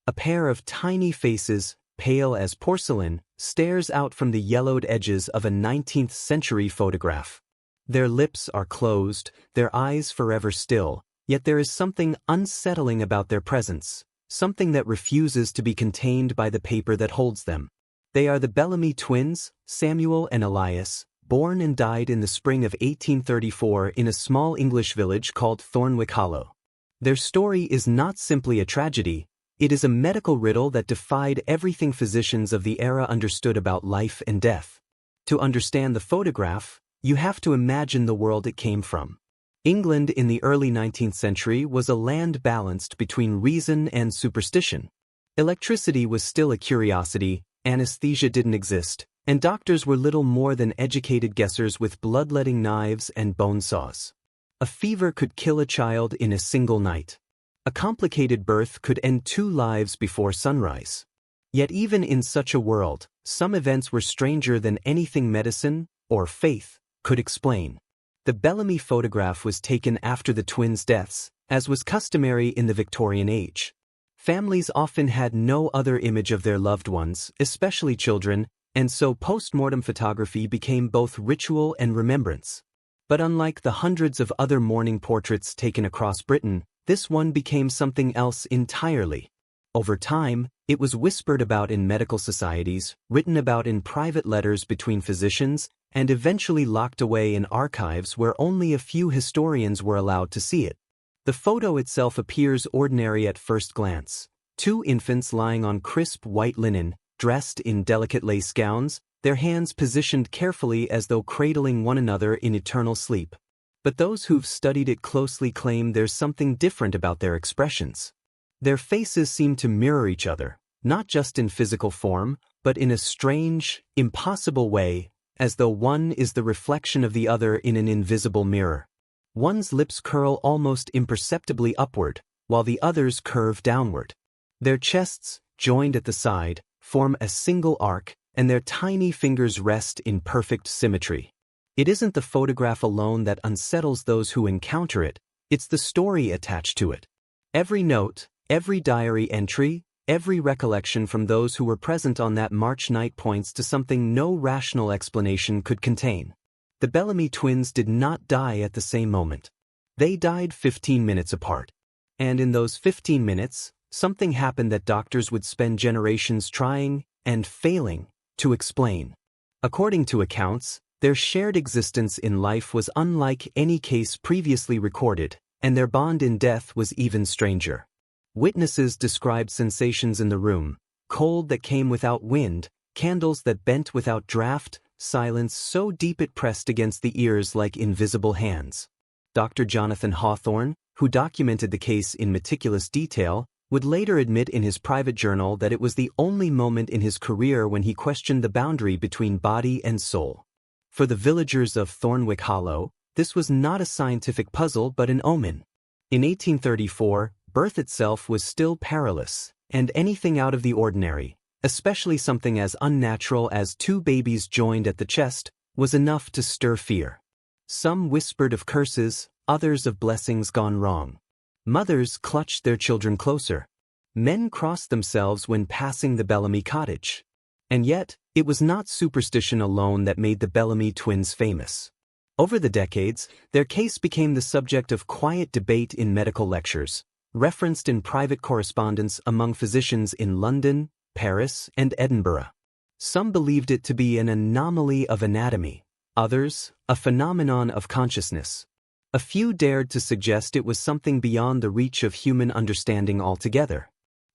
A pair of tiny faces, pale as porcelain, stares out from the yellowed edges of a 19th century photograph. Their lips are closed, their eyes forever still, yet there is something unsettling about their presence, something that refuses to be contained by the paper that holds them. They are the Bellamy twins, Samuel and Elias, born and died in the spring of 1834 in a small English village called Thornwick Hollow. Their story is not simply a tragedy, it is a medical riddle that defied everything physicians of the era understood about life and death. To understand the photograph, you have to imagine the world it came from. England in the early 19th century was a land balanced between reason and superstition. Electricity was still a curiosity, anesthesia didn't exist, and doctors were little more than educated guessers with bloodletting knives and bone saws. A fever could kill a child in a single night. A complicated birth could end 2 lives before sunrise. Yet even in such a world, some events were stranger than anything medicine, or faith, could explain. The Bellamy photograph was taken after the twins' deaths, as was customary in the Victorian age. Families often had no other image of their loved ones, especially children, and so post-mortem photography became both ritual and remembrance. But unlike the hundreds of other mourning portraits taken across Britain, this one became something else entirely. Over time, it was whispered about in medical societies, written about in private letters between physicians, and eventually locked away in archives where only a few historians were allowed to see it. The photo itself appears ordinary at first glance. 2 infants lying on crisp white linen, dressed in delicate lace gowns, their hands positioned carefully as though cradling one another in eternal sleep. But those who've studied it closely claim there's something different about their expressions. Their faces seem to mirror each other, not just in physical form, but in a strange, impossible way, as though one is the reflection of the other in an invisible mirror. One's lips curl almost imperceptibly upward, while the other's curve downward. Their chests, joined at the side, form a single arc, and their tiny fingers rest in perfect symmetry. It isn't the photograph alone that unsettles those who encounter it, it's the story attached to it. Every note, every diary entry, every recollection from those who were present on that March night points to something no rational explanation could contain. The Bellamy twins did not die at the same moment. They died 15 minutes apart. And in those 15 minutes, something happened that doctors would spend generations trying, and failing, to explain. According to accounts, their shared existence in life was unlike any case previously recorded, and their bond in death was even stranger. Witnesses described sensations in the room, cold that came without wind, candles that bent without draft, silence so deep it pressed against the ears like invisible hands. Dr. Jonathan Hawthorne, who documented the case in meticulous detail, would later admit in his private journal that it was the only moment in his career when he questioned the boundary between body and soul. For the villagers of Thornwick Hollow, this was not a scientific puzzle but an omen. In 1834, birth itself was still perilous, and anything out of the ordinary, especially something as unnatural as 2 babies joined at the chest, was enough to stir fear. Some whispered of curses, others of blessings gone wrong. Mothers clutched their children closer. Men crossed themselves when passing the Bellamy cottage. And yet, it was not superstition alone that made the Bellamy twins famous. Over the decades, their case became the subject of quiet debate in medical lectures, referenced in private correspondence among physicians in London, Paris, and Edinburgh. Some believed it to be an anomaly of anatomy, others, a phenomenon of consciousness. A few dared to suggest it was something beyond the reach of human understanding altogether.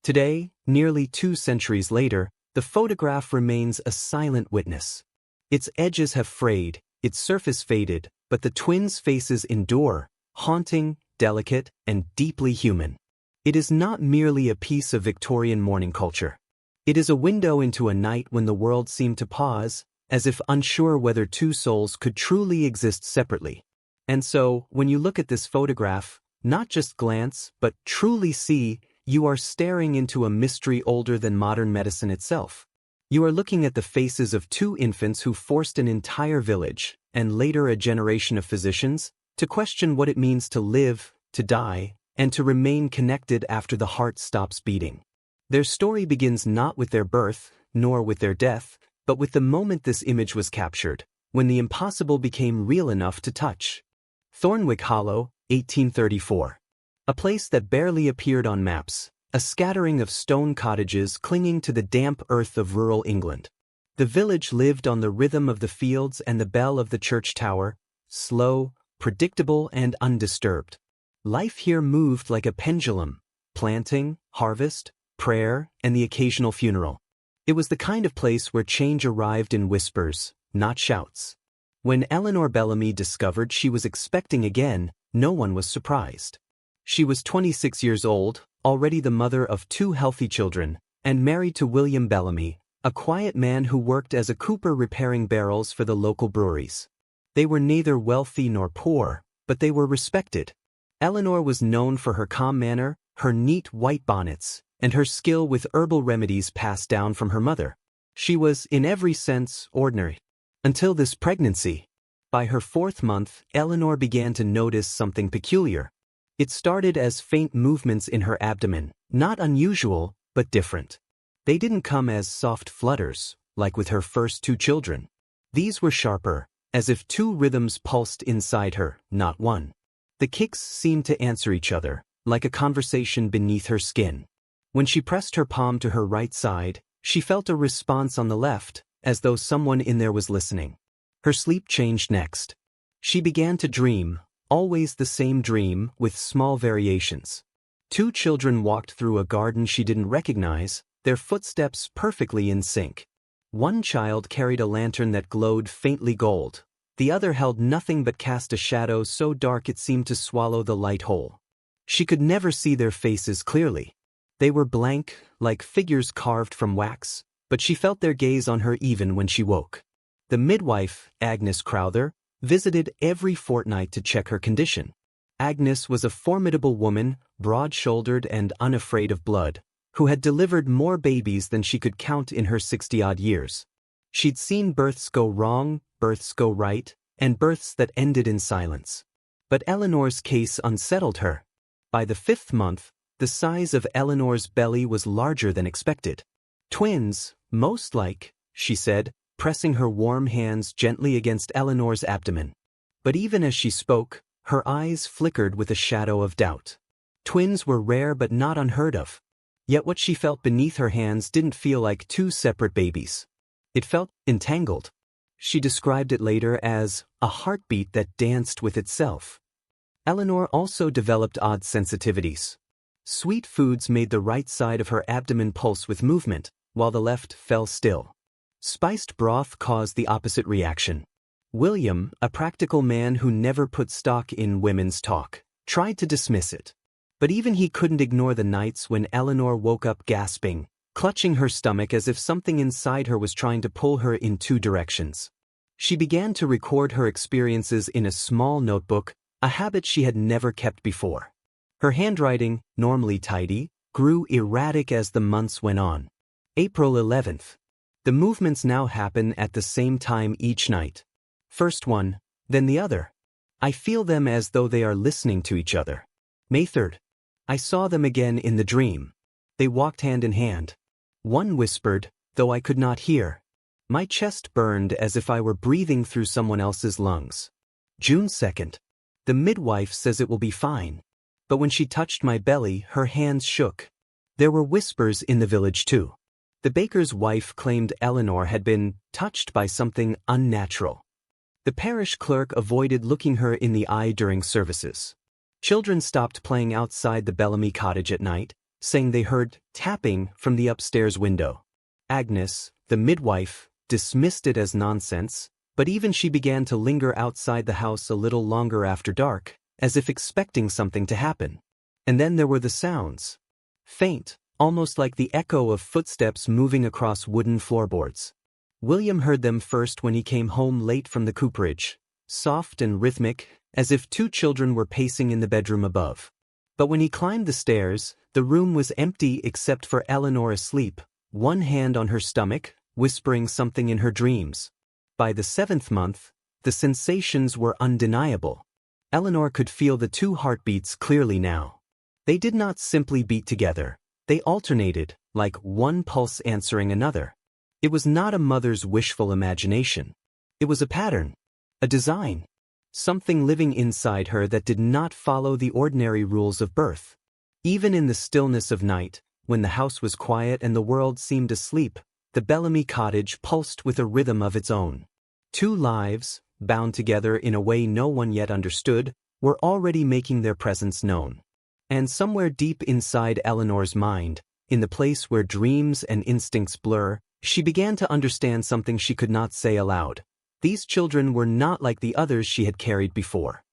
Today, nearly 2 centuries later, the photograph remains a silent witness. Its edges have frayed, its surface faded, but the twins' faces endure, haunting, delicate, and deeply human. It is not merely a piece of Victorian mourning culture. It is a window into a night when the world seemed to pause, as if unsure whether 2 souls could truly exist separately. And so, when you look at this photograph, not just glance, but truly see, you are staring into a mystery older than modern medicine itself. You are looking at the faces of 2 infants who forced an entire village, and later a generation of physicians, to question what it means to live, to die, and to remain connected after the heart stops beating. Their story begins not with their birth, nor with their death, but with the moment this image was captured, when the impossible became real enough to touch. Thornwick Hollow, 1834. A place that barely appeared on maps, a scattering of stone cottages clinging to the damp earth of rural England. The village lived on the rhythm of the fields and the bell of the church tower, slow, predictable and undisturbed. Life here moved like a pendulum, planting, harvest, prayer, and the occasional funeral. It was the kind of place where change arrived in whispers, not shouts. When Eleanor Bellamy discovered she was expecting again, no one was surprised. She was 26 years old, already the mother of 2 healthy children, and married to William Bellamy, a quiet man who worked as a cooper repairing barrels for the local breweries. They were neither wealthy nor poor, but they were respected. Eleanor was known for her calm manner, her neat white bonnets, and her skill with herbal remedies passed down from her mother. She was, in every sense, ordinary. Until this pregnancy. By her 4th month, Eleanor began to notice something peculiar. It started as faint movements in her abdomen, not unusual, but different. They didn't come as soft flutters, like with her first 2 children. These were sharper, as if 2 rhythms pulsed inside her, not one. The kicks seemed to answer each other, like a conversation beneath her skin. When she pressed her palm to her right side, she felt a response on the left, as though someone in there was listening. Her sleep changed next. She began to dream, always the same dream, with small variations. 2 children walked through a garden she didn't recognize, their footsteps perfectly in sync. One child carried a lantern that glowed faintly gold. The other held nothing but cast a shadow so dark it seemed to swallow the light whole. She could never see their faces clearly. They were blank, like figures carved from wax, but she felt their gaze on her even when she woke. The midwife, Agnes Crowther, visited every fortnight to check her condition. Agnes was a formidable woman, broad-shouldered and unafraid of blood, who had delivered more babies than she could count in her 60-odd years. She'd seen births go wrong, births go right, and births that ended in silence. But Eleanor's case unsettled her. By the 5th month, the size of Eleanor's belly was larger than expected. Twins, most like, she said, pressing her warm hands gently against Eleanor's abdomen. But even as she spoke, her eyes flickered with a shadow of doubt. Twins were rare but not unheard of. Yet what she felt beneath her hands didn't feel like 2 separate babies. It felt entangled. She described it later as a heartbeat that danced with itself. Eleanor also developed odd sensitivities. Sweet foods made the right side of her abdomen pulse with movement, while the left fell still. Spiced broth caused the opposite reaction. William, a practical man who never put stock in women's talk, tried to dismiss it. But even he couldn't ignore the nights when Eleanor woke up gasping, clutching her stomach as if something inside her was trying to pull her in 2 directions. She began to record her experiences in a small notebook, a habit she had never kept before. Her handwriting, normally tidy, grew erratic as the months went on. April 11th. The movements now happen at the same time each night. First one, then the other. I feel them as though they are listening to each other. May 3rd. I saw them again in the dream. They walked hand in hand. One whispered, though I could not hear. My chest burned as if I were breathing through someone else's lungs. June 2nd. The midwife says it will be fine. But when she touched my belly, her hands shook. There were whispers in the village too. The baker's wife claimed Eleanor had been touched by something unnatural. The parish clerk avoided looking her in the eye during services. Children stopped playing outside the Bellamy cottage at night, saying they heard tapping from the upstairs window. Agnes, the midwife, dismissed it as nonsense, but even she began to linger outside the house a little longer after dark, as if expecting something to happen. And then there were the sounds. Faint, almost like the echo of footsteps moving across wooden floorboards. William heard them first when he came home late from the cooperage, soft and rhythmic, as if 2 children were pacing in the bedroom above. But when he climbed the stairs, the room was empty except for Eleanor asleep, one hand on her stomach, whispering something in her dreams. By the 7th month, the sensations were undeniable. Eleanor could feel the 2 heartbeats clearly now. They did not simply beat together. They alternated, like one pulse answering another. It was not a mother's wishful imagination. It was a pattern, a design, something living inside her that did not follow the ordinary rules of birth. Even in the stillness of night, when the house was quiet and the world seemed asleep, the Bellamy cottage pulsed with a rhythm of its own. Two lives, bound together in a way no one yet understood, were already making their presence known. And somewhere deep inside Eleanor's mind, in the place where dreams and instincts blur, she began to understand something she could not say aloud. These children were not like the others she had carried before.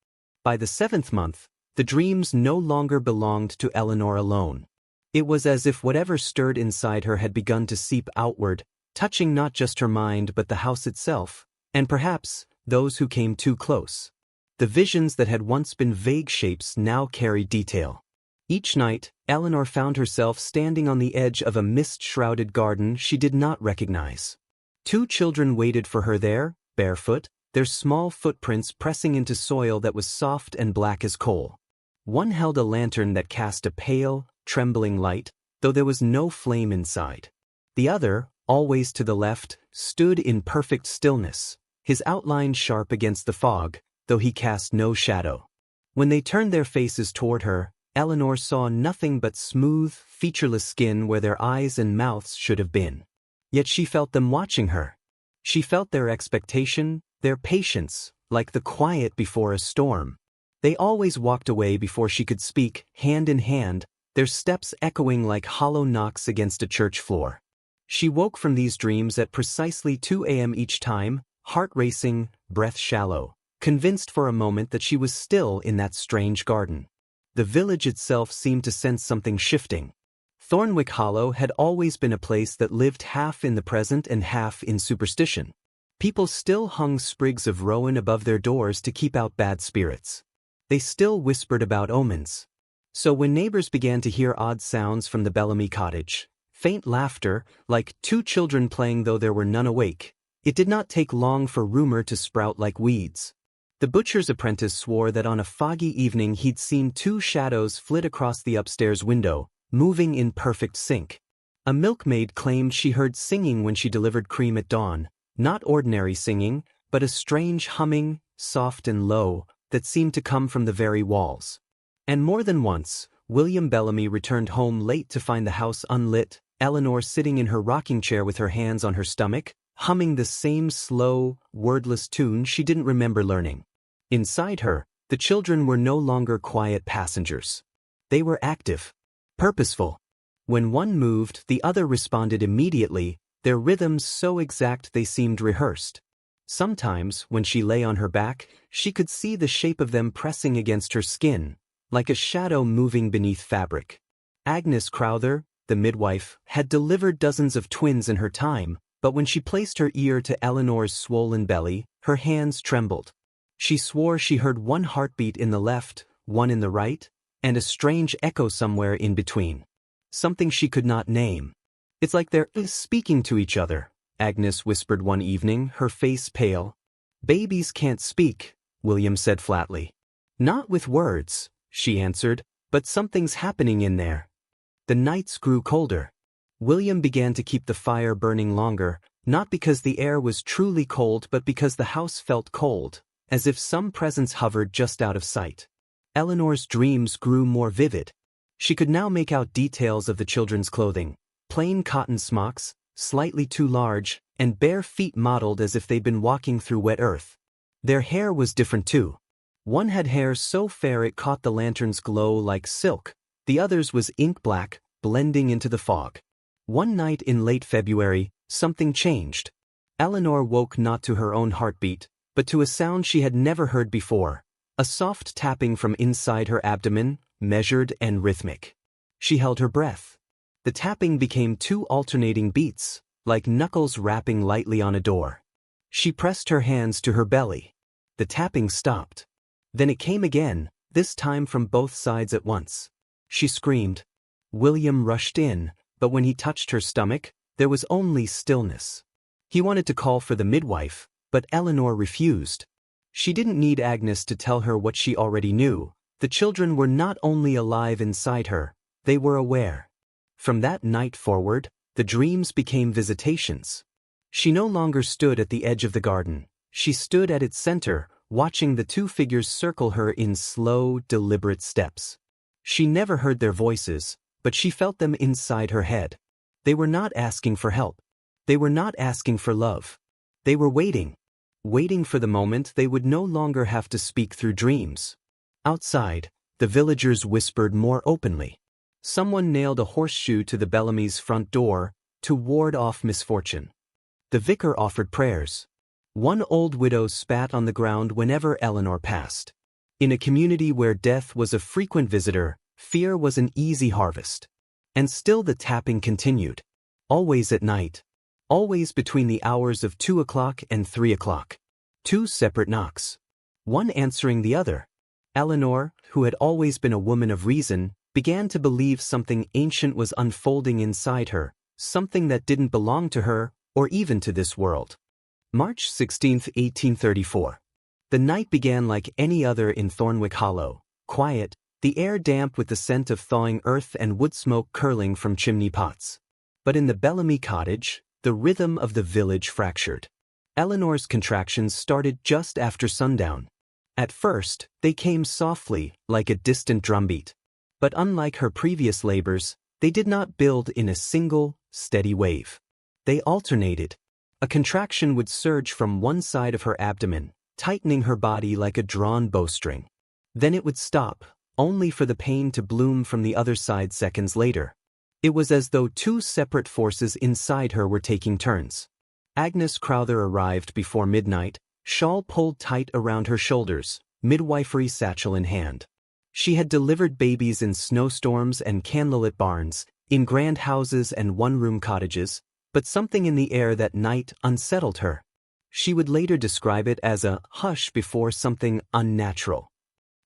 By the 7th month, the dreams no longer belonged to Eleanor alone. It was as if whatever stirred inside her had begun to seep outward, touching not just her mind but the house itself, and perhaps those who came too close. The visions that had once been vague shapes now carried detail. Each night, Eleanor found herself standing on the edge of a mist-shrouded garden she did not recognize. Two children waited for her there, barefoot, their small footprints pressing into soil that was soft and black as coal. One held a lantern that cast a pale, trembling light, though there was no flame inside. The other, always to the left, stood in perfect stillness, his outline sharp against the fog, though he cast no shadow. When they turned their faces toward her, Eleanor saw nothing but smooth, featureless skin where their eyes and mouths should have been. Yet she felt them watching her. She felt their expectation, their patience, like the quiet before a storm. They always walked away before she could speak, hand in hand, their steps echoing like hollow knocks against a church floor. She woke from these dreams at precisely 2 a.m. each time, heart racing, breath shallow, convinced for a moment that she was still in that strange garden. The village itself seemed to sense something shifting. Thornwick Hollow had always been a place that lived half in the present and half in superstition. People still hung sprigs of rowan above their doors to keep out bad spirits. They still whispered about omens. So when neighbors began to hear odd sounds from the Bellamy cottage, faint laughter, like two children playing though there were none awake, it did not take long for rumor to sprout like weeds. The butcher's apprentice swore that on a foggy evening he'd seen two shadows flit across the upstairs window, moving in perfect sync. A milkmaid claimed she heard singing when she delivered cream at dawn, not ordinary singing, but a strange humming, soft and low, that seemed to come from the very walls. And more than once, William Bellamy returned home late to find the house unlit, Eleanor sitting in her rocking chair with her hands on her stomach, humming the same slow, wordless tune she didn't remember learning. Inside her, the children were no longer quiet passengers. They were active, purposeful. When one moved, the other responded immediately, their rhythms so exact they seemed rehearsed. Sometimes, when she lay on her back, she could see the shape of them pressing against her skin, like a shadow moving beneath fabric. Agnes Crowther, the midwife, had delivered dozens of twins in her time, but when she placed her ear to Eleanor's swollen belly, her hands trembled. She swore she heard one heartbeat in the left, one in the right, and a strange echo somewhere in between. Something she could not name. "It's like they're speaking to each other," Agnes whispered one evening, her face pale. "Babies can't speak," William said flatly. "Not with words," she answered, "but something's happening in there." The nights grew colder. William began to keep the fire burning longer, not because the air was truly cold but because the house felt cold, as if some presence hovered just out of sight. Eleanor's dreams grew more vivid. She could now make out details of the children's clothing, plain cotton smocks, slightly too large, and bare feet mottled as if they'd been walking through wet earth. Their hair was different too. One had hair so fair it caught the lantern's glow like silk, the other's was ink black, blending into the fog. One night in late February, something changed. Eleanor woke not to her own heartbeat, but to a sound she had never heard before, a soft tapping from inside her abdomen, measured and rhythmic. She held her breath. The tapping became two alternating beats, like knuckles rapping lightly on a door. She pressed her hands to her belly. The tapping stopped. Then it came again, this time from both sides at once. She screamed. William rushed in, but when he touched her stomach, there was only stillness. He wanted to call for the midwife, but Eleanor refused. She didn't need Agnes to tell her what she already knew. The children were not only alive inside her, they were aware. From that night forward, the dreams became visitations. She no longer stood at the edge of the garden. She stood at its center, watching the two figures circle her in slow, deliberate steps. She never heard their voices, but she felt them inside her head. They were not asking for help. They were not asking for love. They were waiting. Waiting for the moment they would no longer have to speak through dreams. Outside, the villagers whispered more openly. Someone nailed a horseshoe to the Bellamy's front door to ward off misfortune. The vicar offered prayers. One old widow spat on the ground whenever Eleanor passed. In a community where death was a frequent visitor, fear was an easy harvest. And still the tapping continued. Always at night. Always between the hours of 2 o'clock and 3 o'clock. 2 separate knocks. One answering the other. Eleanor, who had always been a woman of reason, began to believe something ancient was unfolding inside her, something that didn't belong to her or even to this world. March 16, 1834. The night began like any other in Thornwick Hollow, quiet, the air damp with the scent of thawing earth and wood smoke curling from chimney pots. But in the Bellamy cottage, the rhythm of the village fractured. Eleanor's contractions started just after sundown. At first, they came softly, like a distant drumbeat. But unlike her previous labors, they did not build in a single, steady wave. They alternated. A contraction would surge from one side of her abdomen, tightening her body like a drawn bowstring. Then it would stop, only for the pain to bloom from the other side seconds later. It was as though 2 separate forces inside her were taking turns. Agnes Crowther arrived before midnight, shawl pulled tight around her shoulders, midwifery satchel in hand. She had delivered babies in snowstorms and candlelit barns, in grand houses and one-room cottages, but something in the air that night unsettled her. She would later describe it as a hush before something unnatural.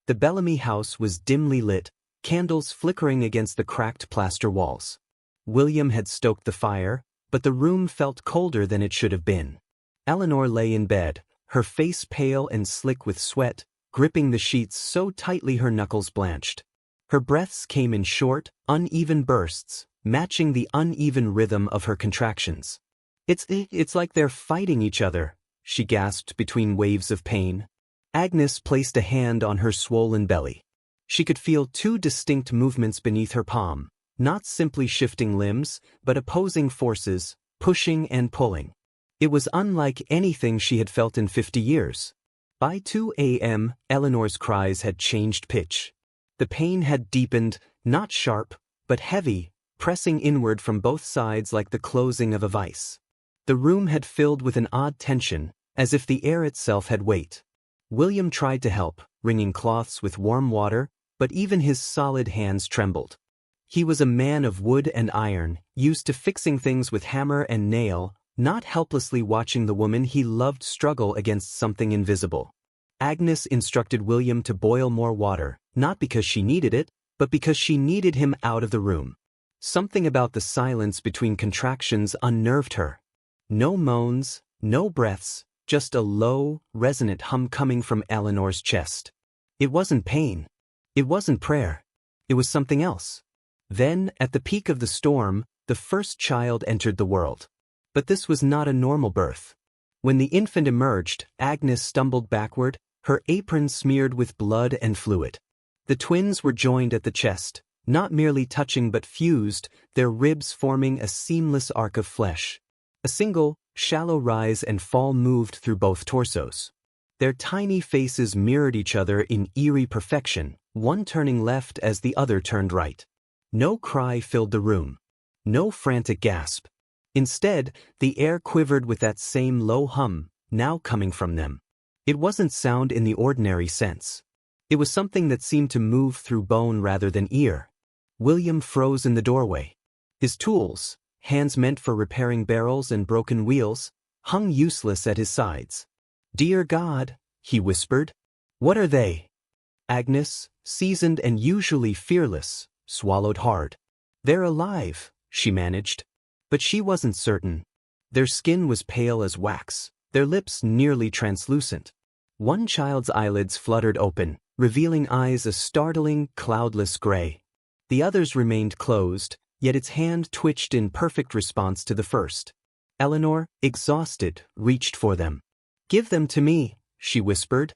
The Bellamy house was dimly lit, candles flickering against the cracked plaster walls. William had stoked the fire, but the room felt colder than it should have been. Eleanor lay in bed, her face pale and slick with sweat, gripping the sheets so tightly her knuckles blanched. Her breaths came in short, uneven bursts, matching the uneven rhythm of her contractions. It's like they're fighting each other, she gasped between waves of pain. Agnes placed a hand on her swollen belly. She could feel 2 distinct movements beneath her palm, not simply shifting limbs, but opposing forces, pushing and pulling. It was unlike anything she had felt in 50 years. By 2 a.m., Eleanor's cries had changed pitch. The pain had deepened, not sharp, but heavy, pressing inward from both sides like the closing of a vice. The room had filled with an odd tension, as if the air itself had weight. William tried to help, wringing cloths with warm water, but even his solid hands trembled. He was a man of wood and iron, used to fixing things with hammer and nail, not helplessly watching the woman he loved struggle against something invisible. Agnes instructed William to boil more water, not because she needed it, but because she needed him out of the room. Something about the silence between contractions unnerved her. No moans, no breaths, just a low, resonant hum coming from Eleanor's chest. It wasn't pain. It wasn't prayer. It was something else. Then, at the peak of the storm, the first child entered the world. But this was not a normal birth. When the infant emerged, Agnes stumbled backward, her apron smeared with blood and fluid. The twins were joined at the chest, not merely touching but fused, their ribs forming a seamless arc of flesh. A single, shallow rise and fall moved through both torsos. Their tiny faces mirrored each other in eerie perfection, one turning left as the other turned right. No cry filled the room. No frantic gasp. Instead, the air quivered with that same low hum, now coming from them. It wasn't sound in the ordinary sense. It was something that seemed to move through bone rather than ear. William froze in the doorway. His tools, hands meant for repairing barrels and broken wheels, hung useless at his sides. "Dear God," he whispered. "What are they?" Agnes, seasoned and usually fearless, swallowed hard. "They're alive," she managed. But she wasn't certain. Their skin was pale as wax, their lips nearly translucent. One child's eyelids fluttered open, revealing eyes a startling, cloudless gray. The others remained closed, yet its hand twitched in perfect response to the first. Eleanor, exhausted, reached for them. "Give them to me," she whispered.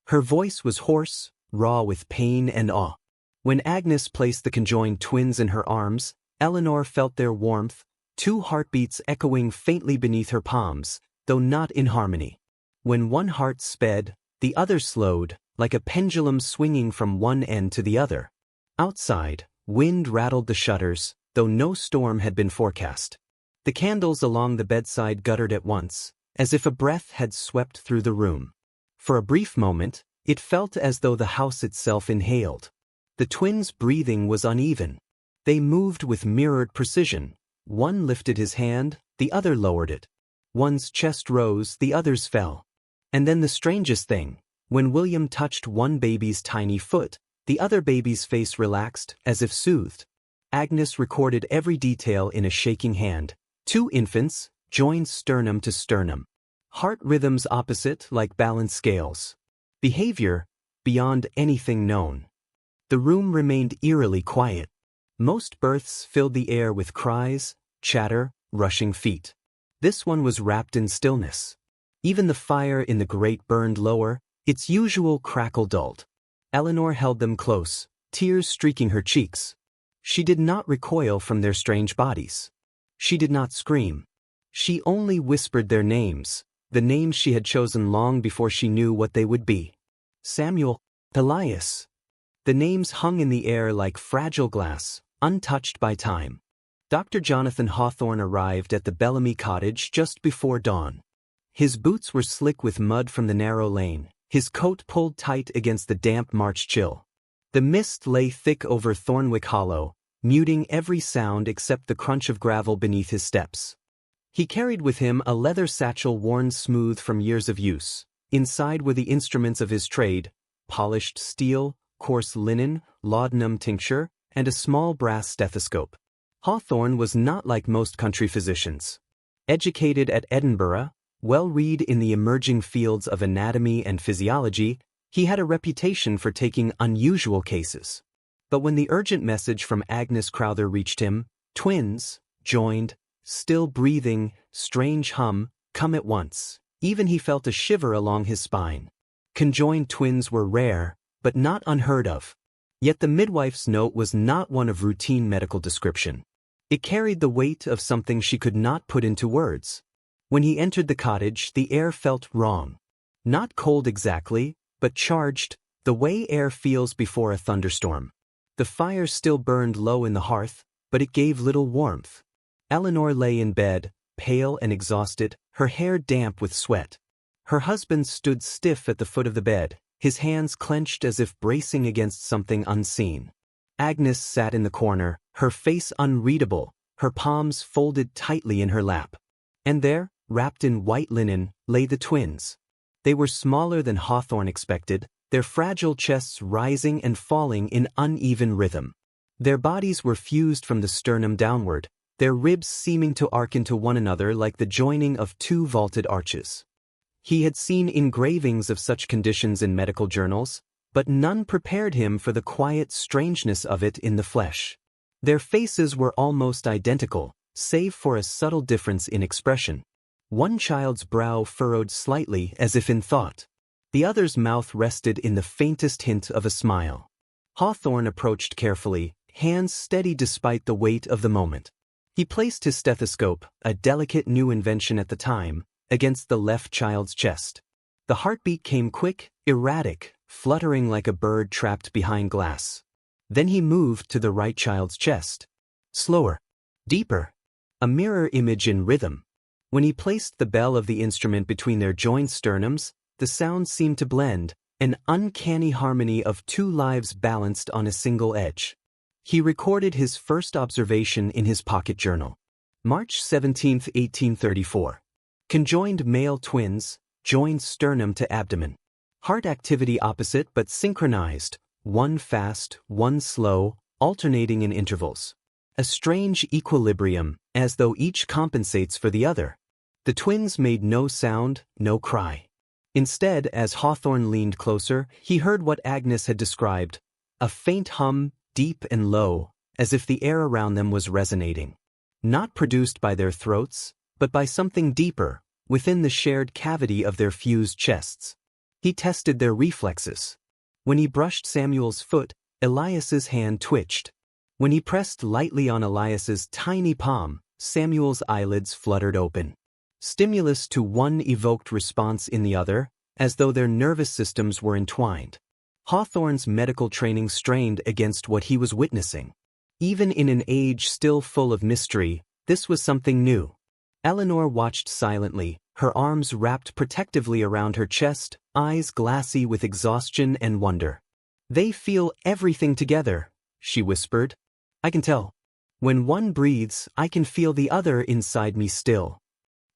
Her voice was hoarse, raw with pain and awe. When Agnes placed the conjoined twins in her arms, Eleanor felt their warmth, 2 heartbeats echoing faintly beneath her palms, though not in harmony. When one heart sped, the other slowed, like a pendulum swinging from one end to the other. Outside, wind rattled the shutters, though no storm had been forecast. The candles along the bedside guttered at once, as if a breath had swept through the room. For a brief moment, it felt as though the house itself inhaled. The twins' breathing was uneven. They moved with mirrored precision. One lifted his hand, the other lowered it. One's chest rose, the other's fell. And then the strangest thing, when William touched one baby's tiny foot, the other baby's face relaxed, as if soothed. Agnes recorded every detail in a shaking hand. 2 infants, joined sternum to sternum. Heart rhythms opposite like balanced scales. Behavior, beyond anything known. The room remained eerily quiet. Most births filled the air with cries, chatter, rushing feet. This one was wrapped in stillness. Even the fire in the grate burned lower, its usual crackle dulled. Eleanor held them close, tears streaking her cheeks. She did not recoil from their strange bodies. She did not scream. She only whispered their names, the names she had chosen long before she knew what they would be. Samuel, Elias. The names hung in the air like fragile glass, untouched by time. Dr. Jonathan Hawthorne arrived at the Bellamy cottage just before dawn. His boots were slick with mud from the narrow lane, his coat pulled tight against the damp March chill. The mist lay thick over Thornwick Hollow, muting every sound except the crunch of gravel beneath his steps. He carried with him a leather satchel worn smooth from years of use. Inside were the instruments of his trade: polished steel, coarse linen, laudanum tincture, and a small brass stethoscope. Hawthorne was not like most country physicians. Educated at Edinburgh, well-read in the emerging fields of anatomy and physiology, he had a reputation for taking unusual cases. But when the urgent message from Agnes Crowther reached him, twins, joined, still breathing, strange hum, come at once, even he felt a shiver along his spine. Conjoined twins were rare, but not unheard of. Yet the midwife's note was not one of routine medical description. It carried the weight of something she could not put into words. When he entered the cottage, the air felt wrong. Not cold exactly, but charged, the way air feels before a thunderstorm. The fire still burned low in the hearth, but it gave little warmth. Eleanor lay in bed, pale and exhausted, her hair damp with sweat. Her husband stood stiff at the foot of the bed, his hands clenched as if bracing against something unseen. Agnes sat in the corner, her face unreadable, her palms folded tightly in her lap. And there, wrapped in white linen, lay the twins. They were smaller than Hawthorne expected, their fragile chests rising and falling in uneven rhythm. Their bodies were fused from the sternum downward, their ribs seeming to arc into one another like the joining of 2 vaulted arches. He had seen engravings of such conditions in medical journals, but none prepared him for the quiet strangeness of it in the flesh. Their faces were almost identical, save for a subtle difference in expression. One child's brow furrowed slightly as if in thought. The other's mouth rested in the faintest hint of a smile. Hawthorne approached carefully, hands steady despite the weight of the moment. He placed his stethoscope, a delicate new invention at the time, against the left child's chest. The heartbeat came quick, erratic, fluttering like a bird trapped behind glass. Then he moved to the right child's chest. Slower. Deeper. A mirror image in rhythm. When he placed the bell of the instrument between their joined sternums, the sound seemed to blend, an uncanny harmony of 2 lives balanced on a single edge. He recorded his first observation in his pocket journal. March 17, 1834. Conjoined male twins, joined sternum to abdomen. Heart activity opposite but synchronized, one fast, one slow, alternating in intervals. A strange equilibrium, as though each compensates for the other. The twins made no sound, no cry. Instead, as Hawthorne leaned closer, he heard what Agnes had described, a faint hum, deep and low, as if the air around them was resonating. Not produced by their throats, but by something deeper, within the shared cavity of their fused chests. He tested their reflexes. When he brushed Samuel's foot, Elias's hand twitched. When he pressed lightly on Elias's tiny palm, Samuel's eyelids fluttered open. Stimulus to one evoked response in the other, as though their nervous systems were entwined. Hawthorne's medical training strained against what he was witnessing. Even in an age still full of mystery, this was something new. Eleanor watched silently, her arms wrapped protectively around her chest, eyes glassy with exhaustion and wonder. "They feel everything together," she whispered. "I can tell. When one breathes, I can feel the other inside me still."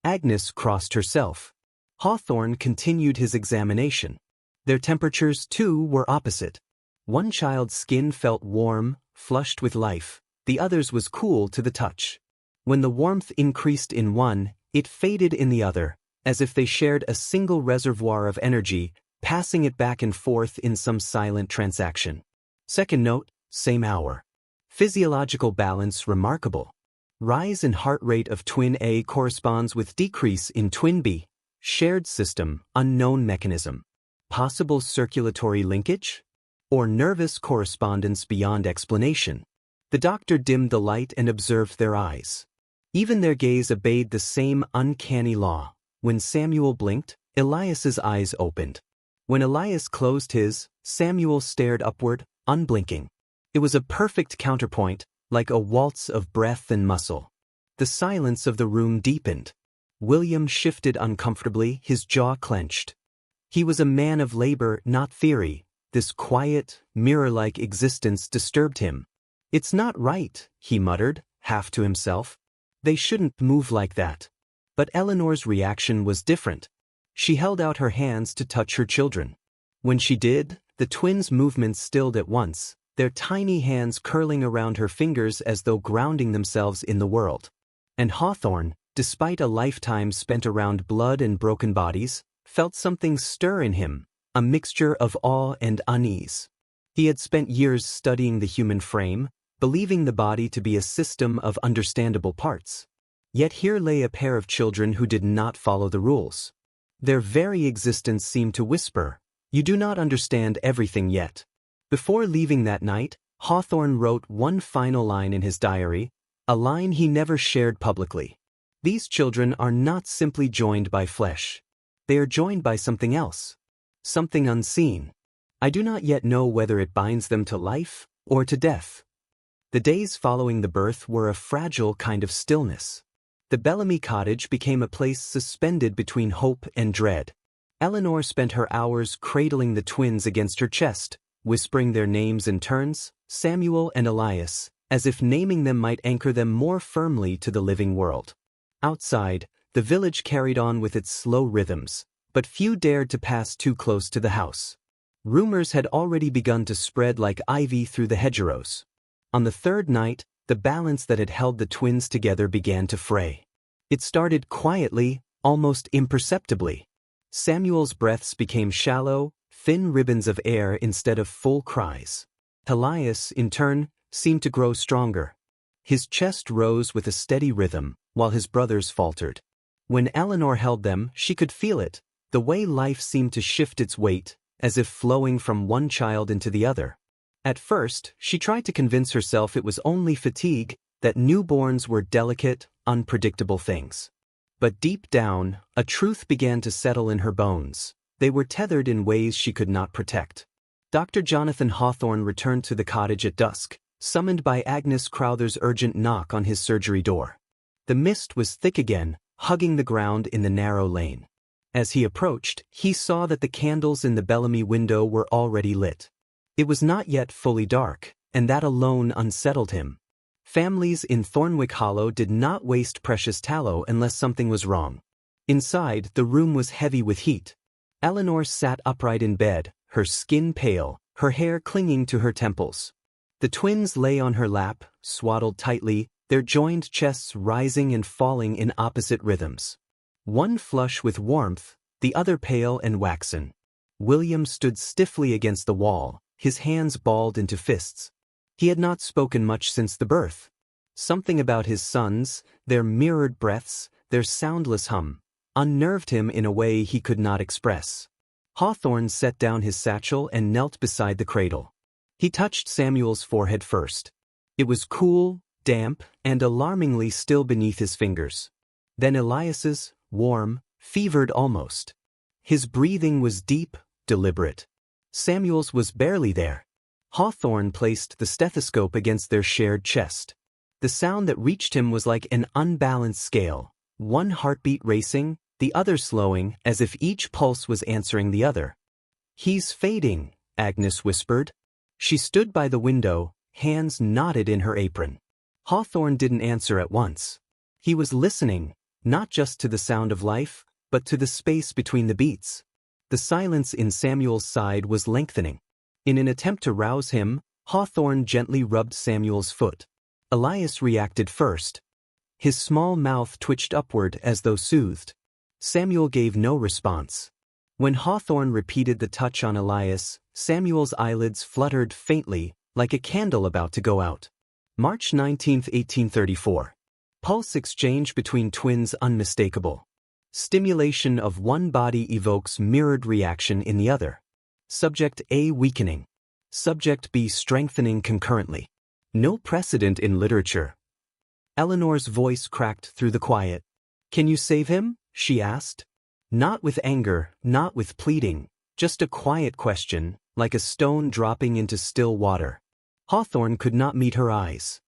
Agnes crossed herself. Hawthorne continued his examination. Their temperatures, too, were opposite. One child's skin felt warm, flushed with life, the other's was cool to the touch. When the warmth increased in one, it faded in the other, as if they shared a single reservoir of energy, passing it back and forth in some silent transaction. Second note, same hour. Physiological balance remarkable. Rise in heart rate of twin A corresponds with decrease in twin B. Shared system, unknown mechanism. Possible circulatory linkage? Or nervous correspondence beyond explanation? The doctor dimmed the light and observed their eyes. Even their gaze obeyed the same uncanny law. When Samuel blinked, Elias's eyes opened. When Elias closed his, Samuel stared upward, unblinking. It was a perfect counterpoint, like a waltz of breath and muscle. The silence of the room deepened. William shifted uncomfortably, his jaw clenched. He was a man of labor, not theory. This quiet, mirror-like existence disturbed him. "It's not right," he muttered, half to himself. "They shouldn't move like that." But Eleanor's reaction was different. She held out her hands to touch her children. When she did, the twins' movements stilled at once, their tiny hands curling around her fingers as though grounding themselves in the world. And Hawthorne, despite a lifetime spent around blood and broken bodies, felt something stir in him, a mixture of awe and unease. He had spent years studying the human frame, believing the body to be a system of understandable parts. Yet here lay a pair of children who did not follow the rules. Their very existence seemed to whisper, "You do not understand everything yet." Before leaving that night, Hawthorne wrote one final line in his diary, a line he never shared publicly. "These children are not simply joined by flesh. They are joined by something else. Something unseen. I do not yet know whether it binds them to life or to death." The days following the birth were a fragile kind of stillness. The Bellamy cottage became a place suspended between hope and dread. Eleanor spent her hours cradling the twins against her chest, whispering their names in turns, Samuel and Elias, as if naming them might anchor them more firmly to the living world. Outside, the village carried on with its slow rhythms, but few dared to pass too close to the house. Rumors had already begun to spread like ivy through the hedgerows. On the third night, the balance that had held the twins together began to fray. It started quietly, almost imperceptibly. Samuel's breaths became shallow, thin ribbons of air instead of full cries. Elias, in turn, seemed to grow stronger. His chest rose with a steady rhythm, while his brothers faltered. When Eleanor held them, she could feel it, the way life seemed to shift its weight, as if flowing from one child into the other. At first, she tried to convince herself it was only fatigue, that newborns were delicate, unpredictable things. But deep down, a truth began to settle in her bones. They were tethered in ways she could not protect. Dr. Jonathan Hawthorne returned to the cottage at dusk, summoned by Agnes Crowther's urgent knock on his surgery door. The mist was thick again, hugging the ground in the narrow lane. As he approached, he saw that the candles in the Bellamy window were already lit. It was not yet fully dark, and that alone unsettled him. Families in Thornwick Hollow did not waste precious tallow unless something was wrong. Inside, the room was heavy with heat. Eleanor sat upright in bed, her skin pale, her hair clinging to her temples. The twins lay on her lap, swaddled tightly, their joined chests rising and falling in opposite rhythms. One flush with warmth, the other pale and waxen. William stood stiffly against the wall, his hands balled into fists. He had not spoken much since the birth. Something about his sons, their mirrored breaths, their soundless hum, unnerved him in a way he could not express. Hawthorne set down his satchel and knelt beside the cradle. He touched Samuel's forehead first. It was cool, damp, and alarmingly still beneath his fingers. Then Elias's, warm, fevered almost. His breathing was deep, deliberate. Samuel's was barely there. Hawthorne placed the stethoscope against their shared chest. The sound that reached him was like an unbalanced scale, one heartbeat racing, the other slowing, as if each pulse was answering the other. "He's fading," Agnes whispered. She stood by the window, hands knotted in her apron. Hawthorne didn't answer at once. He was listening, not just to the sound of life, but to the space between the beats. The silence in Samuel's side was lengthening. In an attempt to rouse him, Hawthorne gently rubbed Samuel's foot. Elias reacted first. His small mouth twitched upward as though soothed. Samuel gave no response. When Hawthorne repeated the touch on Elias, Samuel's eyelids fluttered faintly, like a candle about to go out. March 19, 1834. Pulse exchange between twins unmistakable. Stimulation of one body evokes mirrored reaction in the other. Subject A weakening. Subject B strengthening concurrently. No precedent in literature. Eleanor's voice cracked through the quiet. "Can you save him?" she asked. Not with anger, not with pleading, just a quiet question, like a stone dropping into still water. Hawthorne could not meet her eyes.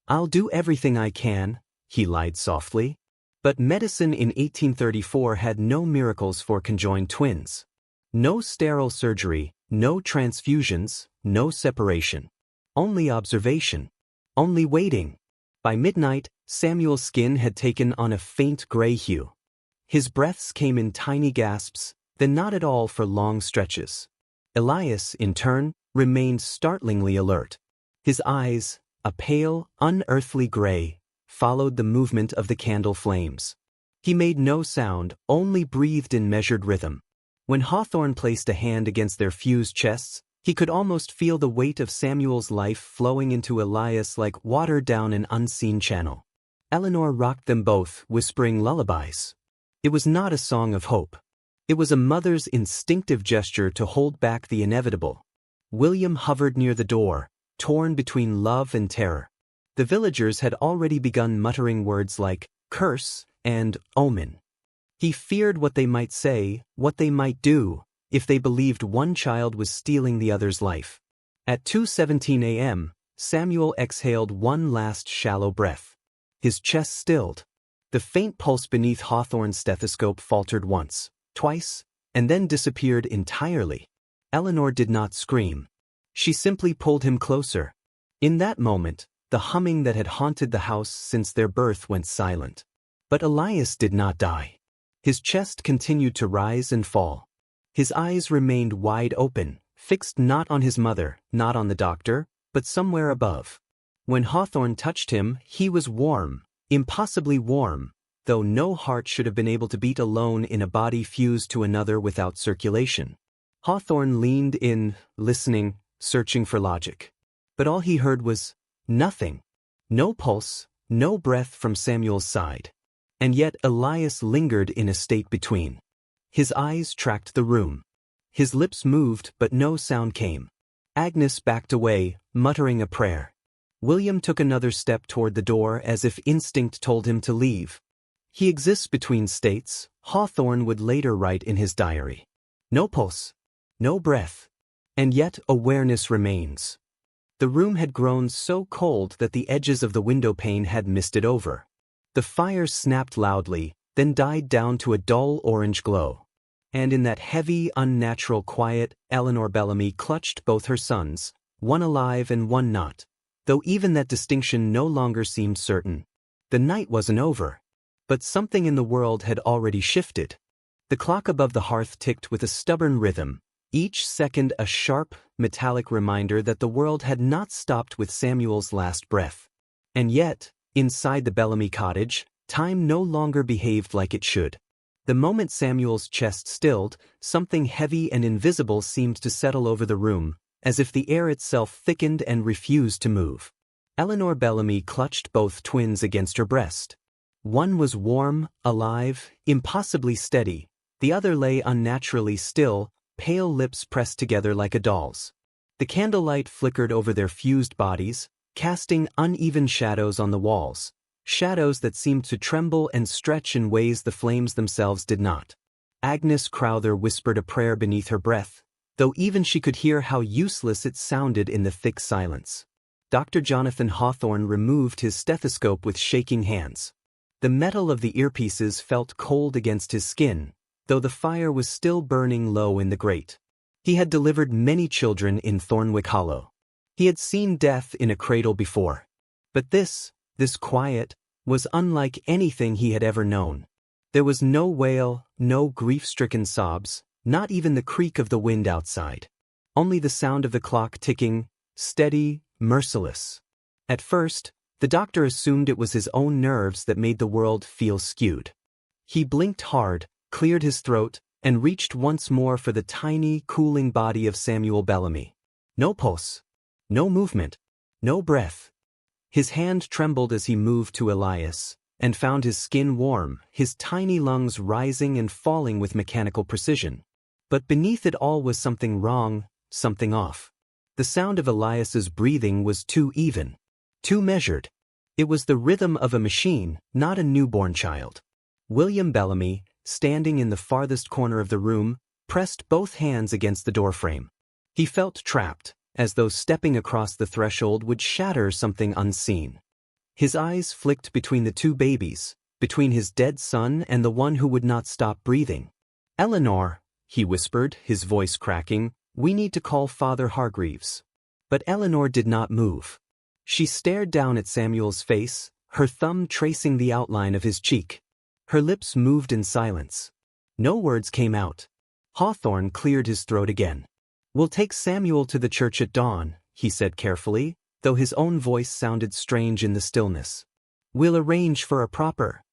"I'll do everything I can," he lied softly. But medicine in 1834 had no miracles for conjoined twins. No sterile surgery, no transfusions, no separation. Only observation. Only waiting. By midnight, Samuel's skin had taken on a faint gray hue. His breaths came in tiny gasps, then not at all for long stretches. Elias, in turn, remained startlingly alert. His eyes, a pale, unearthly gray, followed the movement of the candle flames. He made no sound, only breathed in measured rhythm. When Hawthorne placed a hand against their fused chests, he could almost feel the weight of Samuel's life flowing into Elias like water down an unseen channel. Eleanor rocked them both, whispering lullabies. It was not a song of hope. It was a mother's instinctive gesture to hold back the inevitable. William hovered near the door, torn between love and terror. The villagers had already begun muttering words like curse and omen. He feared what they might say, what they might do, if they believed one child was stealing the other's life. At 2:17 a.m., Samuel exhaled one last shallow breath. His chest stilled. The faint pulse beneath Hawthorne's stethoscope faltered once, twice, and then disappeared entirely. Eleanor did not scream. She simply pulled him closer. In that moment, the humming that had haunted the house since their birth went silent. But Elias did not die. His chest continued to rise and fall. His eyes remained wide open, fixed not on his mother, not on the doctor, but somewhere above. When Hawthorne touched him, he was warm, impossibly warm, though no heart should have been able to beat alone in a body fused to another without circulation. Hawthorne leaned in, listening, searching for logic. But all he heard was nothing. No pulse, no breath from Samuel's side. And yet Elias lingered in a state between. His eyes tracked the room. His lips moved, but no sound came. Agnes backed away, muttering a prayer. William took another step toward the door as if instinct told him to leave. He exists between states, Hawthorne would later write in his diary. No pulse. No breath. And yet awareness remains. The room had grown so cold that the edges of the window pane had misted over. The fire snapped loudly, then died down to a dull orange glow. And in that heavy, unnatural quiet, Eleanor Bellamy clutched both her sons, one alive and one not, though even that distinction no longer seemed certain. The night wasn't over. But something in the world had already shifted. The clock above the hearth ticked with a stubborn rhythm, each second a sharp, metallic reminder that the world had not stopped with Samuel's last breath. And yet, inside the Bellamy cottage, time no longer behaved like it should. The moment Samuel's chest stilled, something heavy and invisible seemed to settle over the room, as if the air itself thickened and refused to move. Eleanor Bellamy clutched both twins against her breast. One was warm, alive, impossibly steady. The other lay unnaturally still, pale lips pressed together like a doll's. The candlelight flickered over their fused bodies, casting uneven shadows on the walls, shadows that seemed to tremble and stretch in ways the flames themselves did not. Agnes Crowther whispered a prayer beneath her breath, though even she could hear how useless it sounded in the thick silence. Dr. Jonathan Hawthorne removed his stethoscope with shaking hands. The metal of the earpieces felt cold against his skin, though the fire was still burning low in the grate. He had delivered many children in Thornwick Hollow. He had seen death in a cradle before. But this quiet, was unlike anything he had ever known. There was no wail, no grief-stricken sobs, not even the creak of the wind outside. Only the sound of the clock ticking, steady, merciless. At first, the doctor assumed it was his own nerves that made the world feel skewed. He blinked hard, cleared his throat, and reached once more for the tiny, cooling body of Samuel Bellamy. No pulse. No movement. No breath. His hand trembled as he moved to Elias, and found his skin warm, his tiny lungs rising and falling with mechanical precision. But beneath it all was something wrong, something off. The sound of Elias's breathing was too even, too measured. It was the rhythm of a machine, not a newborn child. William Bellamy, standing in the farthest corner of the room, pressed both hands against the doorframe. He felt trapped, as though stepping across the threshold would shatter something unseen. His eyes flicked between the two babies, between his dead son and the one who would not stop breathing. "Eleanor," he whispered, his voice cracking, "we need to call Father Hargreaves." But Eleanor did not move. She stared down at Samuel's face, her thumb tracing the outline of his cheek. Her lips moved in silence. No words came out. Hawthorne cleared his throat again. "We'll take Samuel to the church at dawn," he said carefully, though his own voice sounded strange in the stillness. "We'll arrange for a proper—"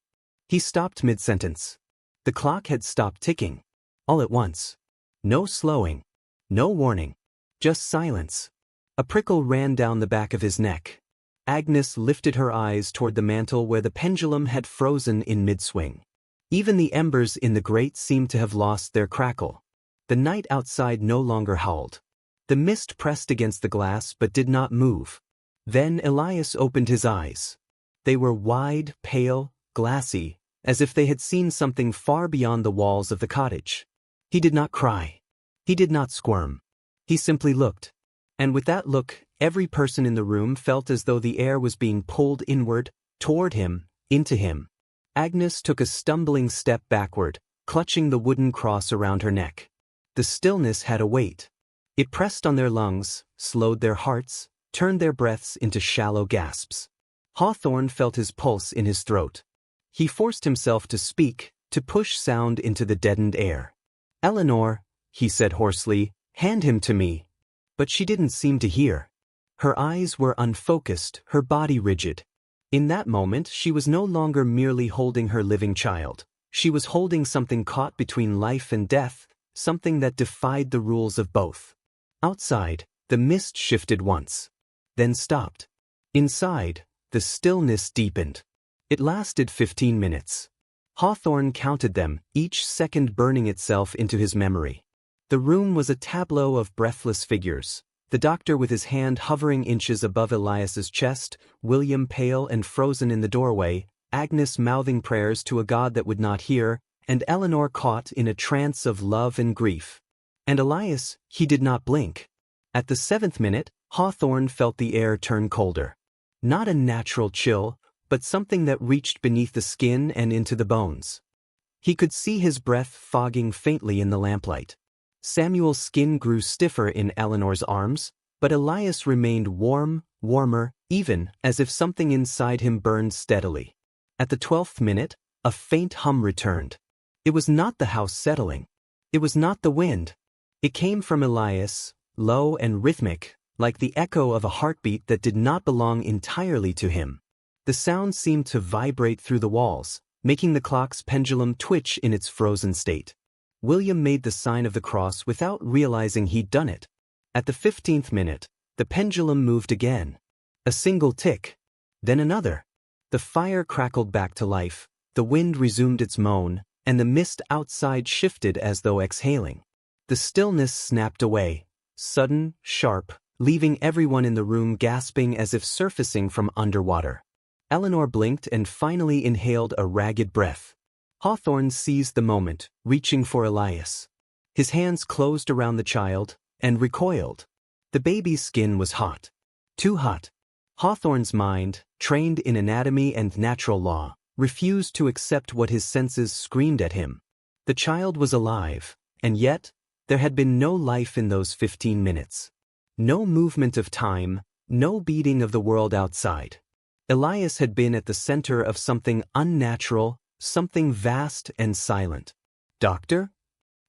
He stopped mid-sentence. The clock had stopped ticking. All at once. No slowing. No warning. Just silence. A prickle ran down the back of his neck. Agnes lifted her eyes toward the mantel where the pendulum had frozen in mid-swing. Even the embers in the grate seemed to have lost their crackle. The night outside no longer howled. The mist pressed against the glass but did not move. Then Elias opened his eyes. They were wide, pale, glassy, as if they had seen something far beyond the walls of the cottage. He did not cry. He did not squirm. He simply looked. And with that look, every person in the room felt as though the air was being pulled inward, toward him, into him. Agnes took a stumbling step backward, clutching the wooden cross around her neck. The stillness had a weight. It pressed on their lungs, slowed their hearts, turned their breaths into shallow gasps. Hawthorne felt his pulse in his throat. He forced himself to speak, to push sound into the deadened air. "Eleanor," he said hoarsely, "hand him to me." But she didn't seem to hear. Her eyes were unfocused, her body rigid. In that moment she was no longer merely holding her living child. She was holding something caught between life and death, something that defied the rules of both. Outside, the mist shifted once, then stopped. Inside, the stillness deepened. It lasted 15 minutes. Hawthorne counted them, each second burning itself into his memory. The room was a tableau of breathless figures, the doctor with his hand hovering inches above Elias's chest, William pale and frozen in the doorway, Agnes mouthing prayers to a God that would not hear, and Eleanor caught in a trance of love and grief. And Elias, he did not blink. At the 7th minute, Hawthorne felt the air turn colder. Not a natural chill, but something that reached beneath the skin and into the bones. He could see his breath fogging faintly in the lamplight. Samuel's skin grew stiffer in Eleanor's arms, but Elias remained warm, warmer, even, as if something inside him burned steadily. At the 12th minute, a faint hum returned. It was not the house settling. It was not the wind. It came from Elias, low and rhythmic, like the echo of a heartbeat that did not belong entirely to him. The sound seemed to vibrate through the walls, making the clock's pendulum twitch in its frozen state. William made the sign of the cross without realizing he'd done it. At the 15th minute, the pendulum moved again. A single tick. Then another. The fire crackled back to life, the wind resumed its moan, and the mist outside shifted as though exhaling. The stillness snapped away, sudden, sharp, leaving everyone in the room gasping as if surfacing from underwater. Eleanor blinked and finally inhaled a ragged breath. Hawthorne seized the moment, reaching for Elias. His hands closed around the child, and recoiled. The baby's skin was hot. Too hot. Hawthorne's mind, trained in anatomy and natural law, refused to accept what his senses screamed at him. The child was alive, and yet, there had been no life in those 15 minutes. No movement of time, no beating of the world outside. Elias had been at the center of something unnatural, something vast and silent. "Doctor?"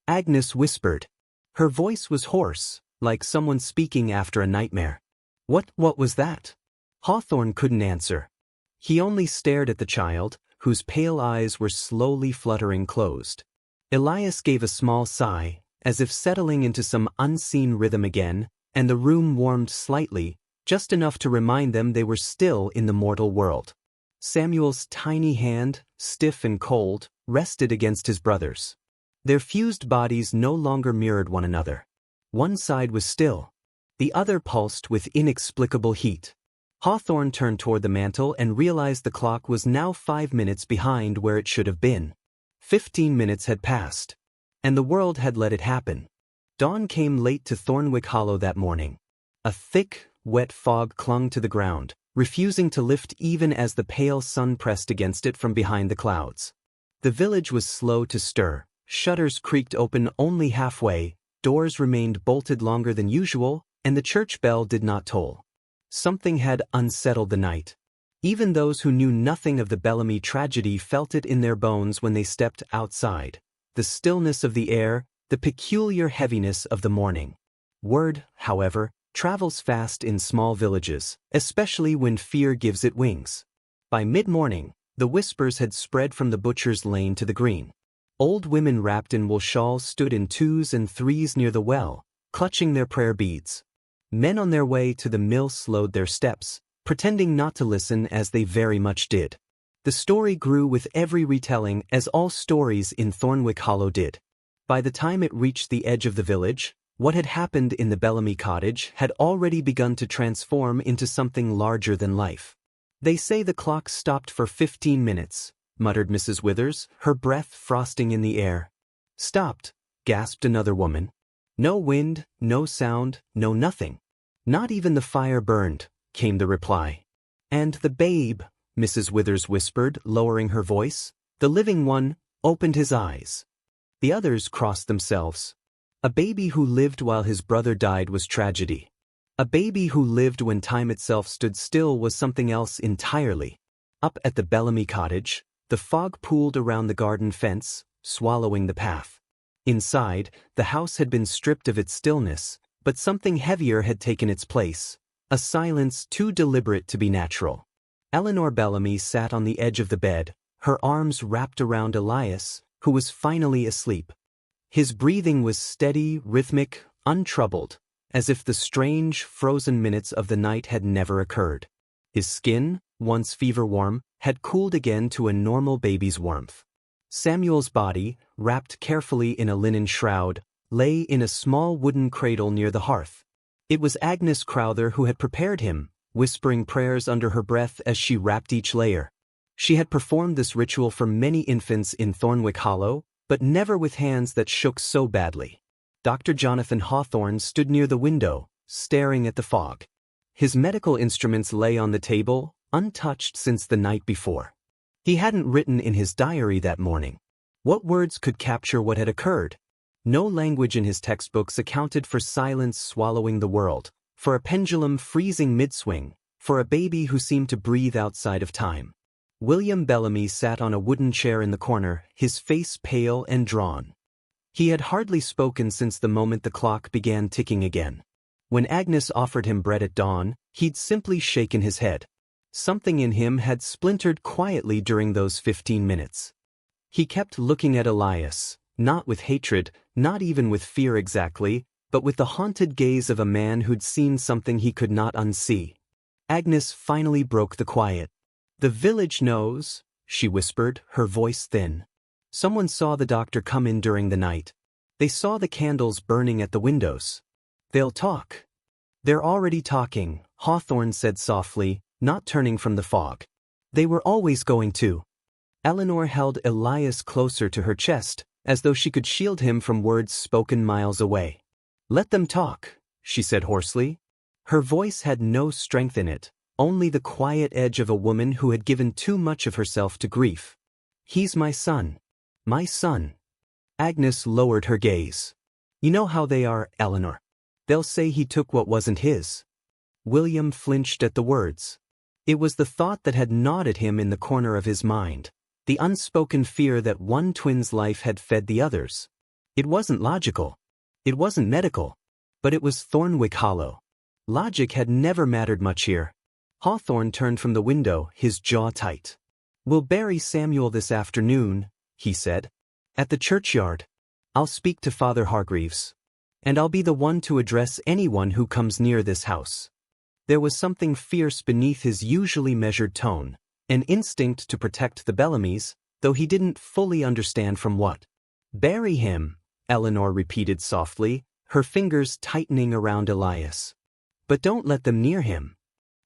Agnes whispered. Her voice was hoarse, like someone speaking after a nightmare. What was that?" Hawthorne couldn't answer. He only stared at the child, whose pale eyes were slowly fluttering closed. Elias gave a small sigh, as if settling into some unseen rhythm again, and the room warmed slightly, just enough to remind them they were still in the mortal world. Samuel's tiny hand, stiff and cold, rested against his brother's. Their fused bodies no longer mirrored one another. One side was still. The other pulsed with inexplicable heat. Hawthorne turned toward the mantel and realized the clock was now 5 minutes behind where it should have been. 15 minutes had passed. And the world had let it happen. Dawn came late to Thornwick Hollow that morning. A thick, wet fog clung to the ground, refusing to lift even as the pale sun pressed against it from behind the clouds. The village was slow to stir. Shutters creaked open only halfway, doors remained bolted longer than usual, and the church bell did not toll. Something had unsettled the night. Even those who knew nothing of the Bellamy tragedy felt it in their bones when they stepped outside. The stillness of the air, the peculiar heaviness of the morning. Word, however, travels fast in small villages, especially when fear gives it wings. By mid-morning, the whispers had spread from the butcher's lane to the green. Old women wrapped in wool shawls stood in 2s and 3s near the well, clutching their prayer beads. Men on their way to the mill slowed their steps, pretending not to listen as they very much did. The story grew with every retelling, as all stories in Thornwick Hollow did. By the time it reached the edge of the village, what had happened in the Bellamy cottage had already begun to transform into something larger than life. "They say the clock stopped for 15 minutes, muttered Mrs. Withers, her breath frosting in the air. "Stopped," gasped another woman. "No wind, no sound, no nothing. Not even the fire burned," came the reply. "And the babe," Mrs. Withers whispered, lowering her voice, "the living one, opened his eyes." The others crossed themselves. A baby who lived while his brother died was tragedy. A baby who lived when time itself stood still was something else entirely. Up at the Bellamy cottage, the fog pooled around the garden fence, swallowing the path. Inside, the house had been stripped of its stillness, but something heavier had taken its place, a silence too deliberate to be natural. Eleanor Bellamy sat on the edge of the bed, her arms wrapped around Elias, who was finally asleep. His breathing was steady, rhythmic, untroubled, as if the strange, frozen minutes of the night had never occurred. His skin, once fever-warm, had cooled again to a normal baby's warmth. Samuel's body, wrapped carefully in a linen shroud, lay in a small wooden cradle near the hearth. It was Agnes Crowther who had prepared him, whispering prayers under her breath as she wrapped each layer. She had performed this ritual for many infants in Thornwick Hollow, but never with hands that shook so badly. Dr. Jonathan Hawthorne stood near the window, staring at the fog. His medical instruments lay on the table, untouched since the night before. He hadn't written in his diary that morning. What words could capture what had occurred? No language in his textbooks accounted for silence swallowing the world, for a pendulum freezing mid-swing, for a baby who seemed to breathe outside of time. William Bellamy sat on a wooden chair in the corner, his face pale and drawn. He had hardly spoken since the moment the clock began ticking again. When Agnes offered him bread at dawn, he'd simply shaken his head. Something in him had splintered quietly during those 15 minutes. He kept looking at Elias, not with hatred, not even with fear exactly, but with the haunted gaze of a man who'd seen something he could not unsee. Agnes finally broke the quiet. "The village knows," she whispered, her voice thin. "Someone saw the doctor come in during the night. They saw the candles burning at the windows. They'll talk." "They're already talking," Hawthorne said softly, not turning from the fog. "They were always going to." Eleanor held Elias closer to her chest, as though she could shield him from words spoken miles away. "Let them talk," she said hoarsely. Her voice had no strength in it, only the quiet edge of a woman who had given too much of herself to grief. "He's my son. My son." Agnes lowered her gaze. "You know how they are, Eleanor. They'll say he took what wasn't his." William flinched at the words. It was the thought that had gnawed at him in the corner of his mind, the unspoken fear that one twin's life had fed the other's. It wasn't logical. It wasn't medical. But it was Thornwick Hollow. Logic had never mattered much here. Hawthorne turned from the window, his jaw tight. "We'll bury Samuel this afternoon," he said. "At the churchyard. I'll speak to Father Hargreaves. And I'll be the one to address anyone who comes near this house." There was something fierce beneath his usually measured tone, an instinct to protect the Bellamys, though he didn't fully understand from what. "Bury him," Eleanor repeated softly, her fingers tightening around Elias. "But don't let them near him."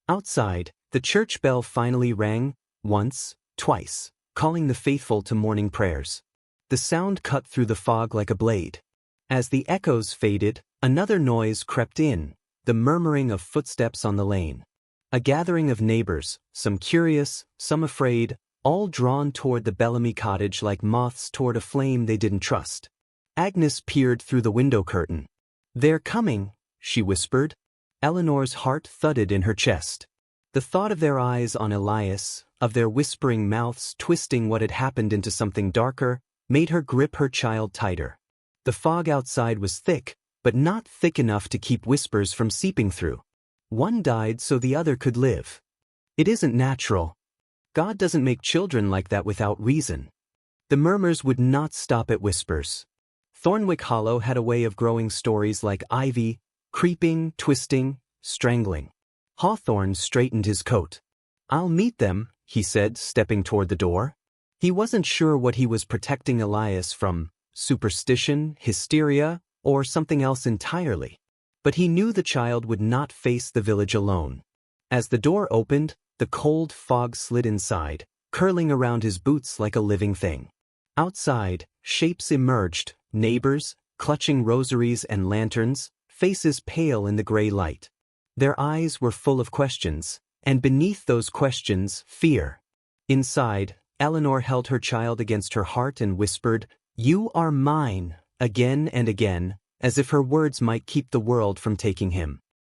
Outside, the church bell finally rang, once, twice, calling the faithful to morning prayers. The sound cut through the fog like a blade. As the echoes faded, another noise crept in, the murmuring of footsteps on the lane. A gathering of neighbors, some curious, some afraid, all drawn toward the Bellamy cottage like moths toward a flame they didn't trust. Agnes peered through the window curtain. "They're coming," she whispered. Eleanor's heart thudded in her chest. The thought of their eyes on Elias, of their whispering mouths twisting what had happened into something darker, made her grip her child tighter. The fog outside was thick, but not thick enough to keep whispers from seeping through. One died so the other could live. It isn't natural. God doesn't make children like that without reason. The murmurs would not stop at whispers. Thornwick Hollow had a way of growing stories like ivy, creeping, twisting, strangling. Hawthorne straightened his coat. "I'll meet them," he said, stepping toward the door. He wasn't sure what he was protecting Elias from, superstition, hysteria, or something else entirely. But he knew the child would not face the village alone. As the door opened, the cold fog slid inside, curling around his boots like a living thing. Outside, shapes emerged, neighbors, clutching rosaries and lanterns, faces pale in the gray light. Their eyes were full of questions, and beneath those questions, fear. Inside, Eleanor held her child against her heart and whispered, "You are mine," again and again, as if her words might keep the world from taking him.